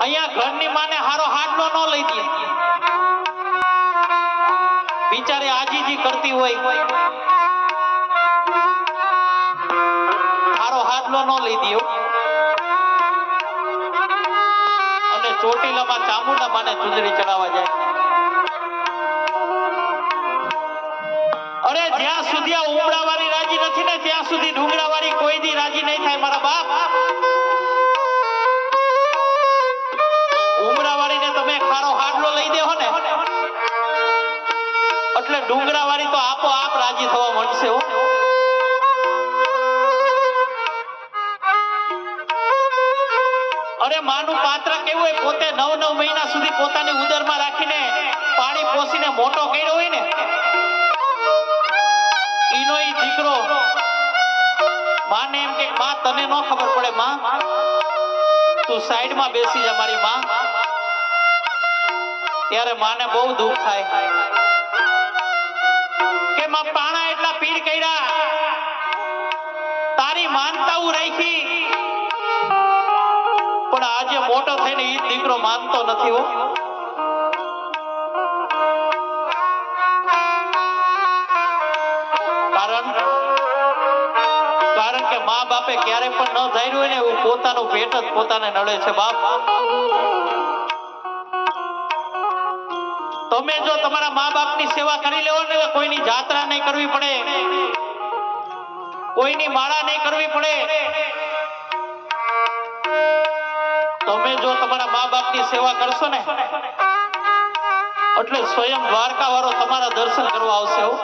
અહીંયા ઘરની માને હારો હાડલો ન લઈ દે, બિચારી આજીજી કરતી હોય, હારો હાડલો ન લઈ દે અને ચોટીલામાં ચામુંડા માને ચુંદડી ચડાવવા જાય. અરે જ્યાં સુધી આ ઉમરાવાળી રાજી નથી ને ત્યાં સુધી ડુંગરાવાળી કોઈ દી રાજી નહીં થાય મારા બાપ. ઉમરાવાળીને તમે ખારો હાડલો લઈ દેહો ને એટલે ડુંગરાવાળી તો આપોઆપ રાજી થવા માંડશે હો. અરે માનું પાત્ર કેવું હોય, પોતે 9 મહિના સુધી પોતાની ઉદરમાં રાખીને પાણી પોસીને મોટો કર્યો હોય ને, ઈનો ઈ દીકરો માને એમ કે માં તને ન ખબર પડે, માં તું સાઈડમાં બેસી જા મારી માં. ત્યારે માને બહુ દુઃખ થાય કે માં પાણા એટલા પીડ કર્યા, તારી માનતાઓ રાખી, પણ આજે મોટો થઈને ઈ દીકરો માનતો નથી હો. કારણ કે મા બાપે ક્યારે પણ ન ધાર્યું હોય ને એવું પોતાનું પેટ જ પોતાને નડે છે બાપ. તમે જો તમારા મા બાપની સેવા કરી લેવો ને, કોઈની જાત્રા નહીં કરવી પડે, કોઈની માળા નહીં કરવી પડે. તમે જો તમારા મા બાપની સેવા કરશો ને એટલે સ્વયં દ્વારકા વાળો તમારા દર્શન કરવા આવશે હો.